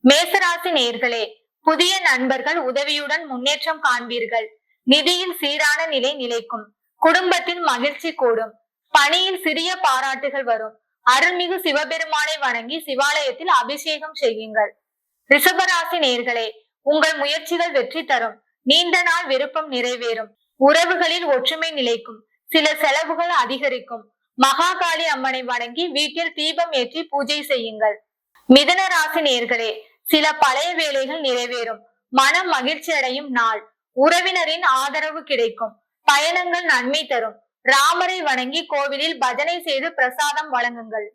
மேசராசி நேயர்களே, புதிய நண்பர்கள் உதவியுடன் முன்னேற்றம் காண்பீர்கள். நிதியில் சீரான நிலை நிலைக்கும். குடும்பத்தில் மகிழ்ச்சி கூடும். பணியில் சிறிய பாராட்டுகள் வரும். அருள்மிகு சிவபெருமானை வணங்கி சிவாலயத்தில் அபிஷேகம் செய்யுங்கள். ரிஷபராசி நேயர்களே, உங்கள் முயற்சிகள் வெற்றி தரும். நீண்ட நாள் விருப்பம் நிறைவேறும். உறவுகளில் ஒற்றுமை நிலைக்கும். சில செலவுகள் அதிகரிக்கும். மகாகாளி அம்மனை வணங்கி வீட்டில் தீபம் ஏற்றி பூஜை செய்யுங்கள். மிதுன ராசி நேயர்களே, சில பழைய வேலைகள் நிறைவேறும். மனம் மகிழ்ச்சி அடையும் நாள். உறவினரின் ஆதரவு கிடைக்கும். பயணங்கள் நன்மை தரும். ராமரை வணங்கி கோவிலில் பஜனை செய்து பிரசாதம் வழங்குங்கள்.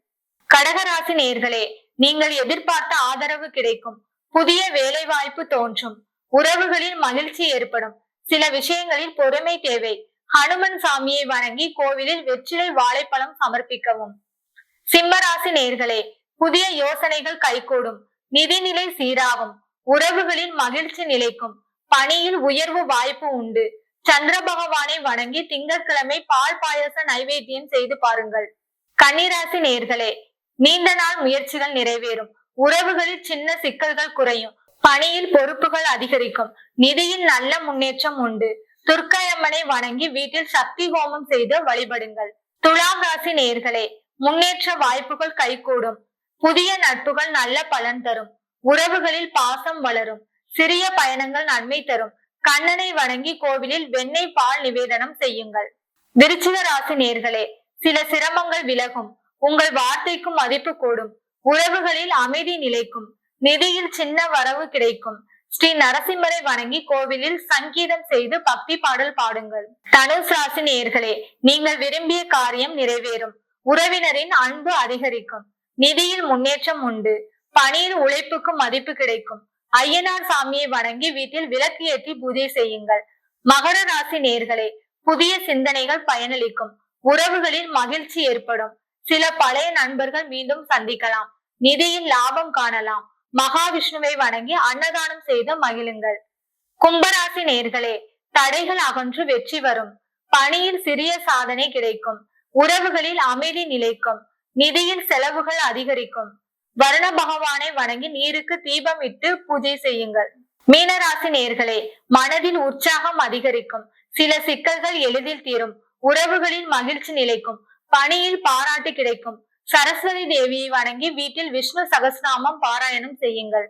கடகராசி நேயர்களே, நீங்கள் எதிர்பார்த்த ஆதரவு கிடைக்கும். புதிய வேலை வாய்ப்பு தோன்றும். உறவுகளில் மகிழ்ச்சி ஏற்படும். சில விஷயங்களில் பொறுமை தேவை. ஹனுமன் சாமியை வணங்கி கோவிலில் வெற்றிலை வாழைப்பழம் சமர்ப்பிக்கவும். சிம்மராசி நேயர்களே, புதிய யோசனைகள் கைகூடும். நிதிநிலை சீராகும். உறவுகளில் மகிழ்ச்சி நிலைக்கும். பணியில் உயர்வு வாய்ப்பு உண்டு. சந்திர பகவானை வணங்கி திங்கட்கிழமை பால் பாயச நைவேத்தியம் செய்து பாருங்கள். கன்னிராசி நேயர்களே, நீண்ட நாள் முயற்சிகள் நிறைவேறும். உறவுகளில் சின்ன சிக்கல்கள் குறையும். பணியில் பொறுப்புகள் அதிகரிக்கும். நிதியில் நல்ல முன்னேற்றம் உண்டு. துர்க்கையம்மனை வணங்கி வீட்டில் சக்தி ஹோமம் செய்து வழிபடுங்கள். துலாம் ராசி நேயர்களே, முன்னேற்ற வாய்ப்புகள் கைகூடும். புதிய நட்புகள் நல்ல பலன் தரும். உறவுகளில் பாசம் வளரும். சிறிய பயணங்கள் நன்மை தரும். கண்ணனை வணங்கி கோவிலில் வெண்ணெய் பால் நிவேதனம் செய்யுங்கள். விருச்சிக ராசி நேயர்களே, சில சிரமங்கள் விலகும். உங்கள் வார்த்தைக்கும் மதிப்பு கூடும். உறவுகளில் அமைதி நிலைக்கும். நிதியில் சின்ன வரவு கிடைக்கும். ஸ்ரீ நரசிம்மரை வணங்கி கோவிலில் சங்கீதம் செய்து பக்தி பாடல் பாடுங்கள். தனுசு ராசி நேயர்களே, நீங்கள் விரும்பிய காரியம் நிறைவேறும். உறவினரின் அன்பு அதிகரிக்கும். நிதியில் முன்னேற்றம் உண்டு. பணியில் உழைப்புக்கு மதிப்பு கிடைக்கும். ஐயனார் சாமியை வணங்கி வீட்டில் விளக்கு ஏற்றி பூஜை செய்யுங்கள். மகர ராசி நேயர்களே, புதிய சிந்தனைகள் பயனளிக்கும். உறவுகளில் மகிழ்ச்சி ஏற்படும். சில பழைய நண்பர்கள் மீண்டும் சந்திக்கலாம். நிதியில் லாபம் காணலாம். மகாவிஷ்ணுவை வணங்கி அன்னதானம் செய்து மகிழுங்கள். கும்பராசி நேயர்களே, தடைகள் அகன்று வெற்றி வரும். பணியில் சிறிய சாதனை கிடைக்கும். உறவுகளில் அமைதி நிலைக்கும். நிதியில் செலவுகள் அதிகரிக்கும். வருண பகவானை வணங்கி நீருக்கு தீபம் இட்டு பூஜை செய்யுங்கள். மீனராசி நேயர்களே, மனதில் உற்சாகம் அதிகரிக்கும். சில சிக்கல்கள் எளிதில் தீரும். உறவுகளில் மகிழ்ச்சி நிலைக்கும். பணியில் பாராட்டு கிடைக்கும். சரஸ்வதி தேவியை வணங்கி வீட்டில் விஷ்ணு சகஸ்ரநாமம் பாராயணம் செய்யுங்கள்.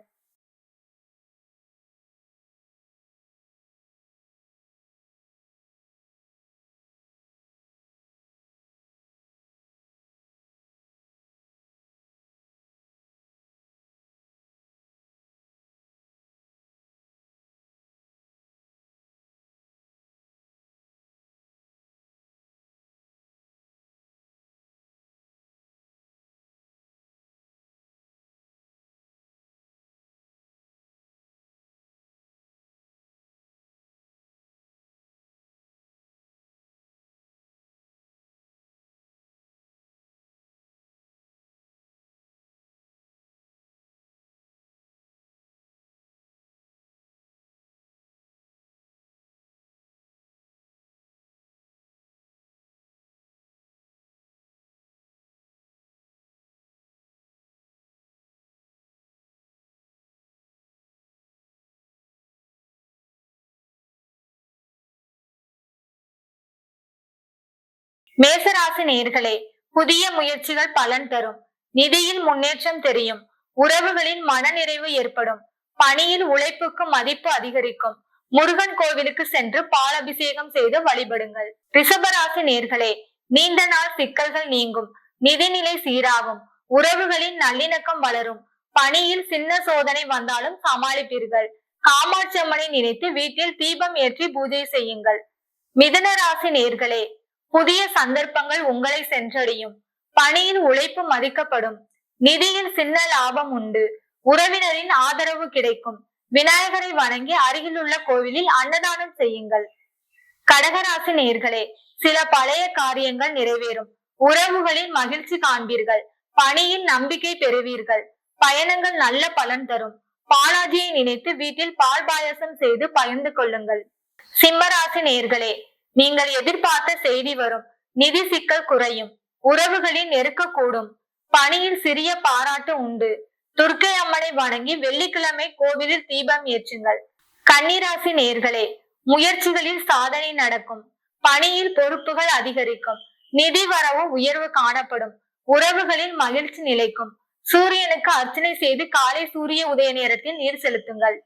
மேசராசி நேயர்களே, புதிய முயற்சிகள் பலன் தரும். நிதியில் முன்னேற்றம் தெரியும். உறவுகளின் மனநிறைவு ஏற்படும். பணியில் உழைப்புக்கு மதிப்பு அதிகரிக்கும். முருகன் கோவிலுக்கு சென்று பாலபிஷேகம் செய்து வழிபடுங்கள். ரிஷபராசி நேயர்களே, நீண்ட நாள் சிக்கல்கள் நீங்கும். நிதிநிலை சீராகும். உறவுகளின் நல்லிணக்கம் வளரும். பணியில் சின்ன சோதனை வந்தாலும் சமாளிப்பீர்கள். காமாட்சி அம்மனை நினைத்து வீட்டில் தீபம் ஏற்றி பூஜை செய்யுங்கள். மிதுன ராசி நேயர்களே, புதிய சந்தர்ப்பங்கள் உங்களை சென்றடையும். பணியில் உழைப்பு மதிக்கப்படும். நிதியில் சின்ன லாபம் உண்டு. உறவினரின் ஆதரவு கிடைக்கும். விநாயகரை வணங்கி அருகிலுள்ள கோவிலில் அன்னதானம் செய்யுங்கள். கடகராசி நேயர்களே, சில பழைய காரியங்கள் நிறைவேறும். உறவுகளில் மகிழ்ச்சி காண்பீர்கள். பணியில் நம்பிக்கை பெறுவீர்கள். பயணங்கள் நல்ல பலன் தரும். பாலாஜியை நினைத்து வீட்டில் பால் பாயசம் செய்து பகிர்ந்து கொள்ளுங்கள். சிம்மராசி நேயர்களே, நீங்கள் எதிர்பார்த்த செய்தி வரும். நிதி சிக்கல் குறையும். உறவுகளில் நெருக்க கூடும். பணியில் சிறிய பாராட்டு உண்டு. துர்க்கை அம்மனை வணங்கி வெள்ளிக்கிழமை கோவிலில் தீபம் ஏற்றுங்கள். கன்னிராசி நேர்களே, முயற்சிகளில் சாதனை நடக்கும். பணியில் பொறுப்புகள் அதிகரிக்கும். நிதி வரவு உயர்வு காணப்படும். உறவுகளில் மகிழ்ச்சி நிலைக்கும். சூரியனுக்கு அர்ச்சனை செய்து காலை சூரிய உதய நேரத்தில் நீர் செலுத்துங்கள்.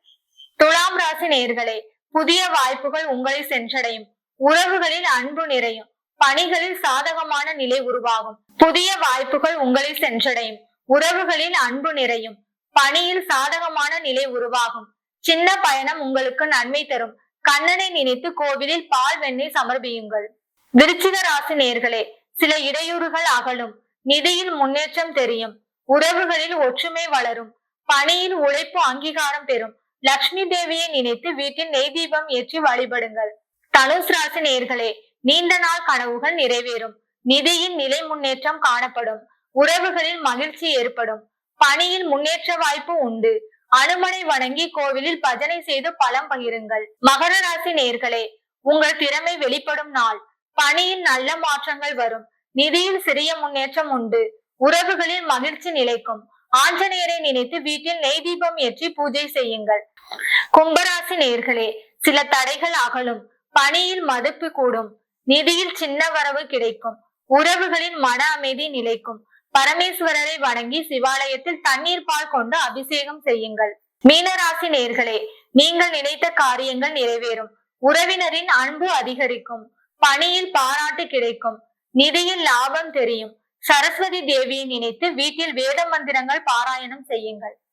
துலாம் ராசி நேர்களே, புதிய வாய்ப்புகள் உங்களை சென்றடையும். உறவுகளில் அன்பு நிறையும். பணிகளில் சாதகமான நிலை உருவாகும். புதிய வாய்ப்புகள் உங்களை சென்றடையும். உறவுகளில் அன்பு நிறையும். பணியில் சாதகமான நிலை உருவாகும். சின்ன பயணம் உங்களுக்கு நன்மை தரும். கண்ணனை நினைத்து கோவிலில் பால் வெண்ணெய் சமர்ப்பியுங்கள். விருச்சிக ராசி நேர்களே, சில இடையூறுகள் அகலும். நிதியில் முன்னேற்றம் தெரியும். உறவுகளில் ஒற்றுமை வளரும். பணியில் உழைப்பு அங்கீகாரம் பெறும். லட்சுமி தேவியை நினைத்து வீட்டில் நெய் தீபம் ஏற்றி வழிபடுங்கள். தனுஷ் ராசி நேர்களே, நீண்ட நாள் கனவுகள் நிறைவேறும். நிதியின் நிலை முன்னேற்றம் காணப்படும். உறவுகளில் மகிழ்ச்சி ஏற்படும். பணியில் முன்னேற்ற வாய்ப்பு உண்டு. அனுமனை வணங்கி கோவிலில் பஜனை செய்து பலம் பகிருங்கள். மகர ராசி நேர்களே, உங்கள் திறமை வெளிப்படும் நாள். பணியில் நல்ல மாற்றங்கள் வரும். நிதியில் சிறிய முன்னேற்றம் உண்டு. உறவுகளில் மகிழ்ச்சி நிலைக்கும். ஆஞ்சநேயரை நினைத்து வீட்டில் நெய் தீபம் ஏற்றி பூஜை செய்யுங்கள். கும்பராசி நேர்களே, சில தடைகள் அகலும். பணியில் மதிப்பு கூடும். நிதியில் சின்ன வரவு கிடைக்கும். உறவுகளின் மன அமைதி நிலைக்கும். பரமேஸ்வரரை வணங்கி சிவாலயத்தில் தண்ணீர் பால் கொண்டு அபிஷேகம் செய்யுங்கள். மீனராசி நேர்களே, நீங்கள் நினைத்த காரியங்கள் நிறைவேறும். உறவினரின் அன்பு அதிகரிக்கும். பணியில் பாராட்டு கிடைக்கும். நிதியில் லாபம் தெரியும். சரஸ்வதி தேவியை நினைத்து வீட்டில் வேத மந்திரங்கள் பாராயணம் செய்யுங்கள்.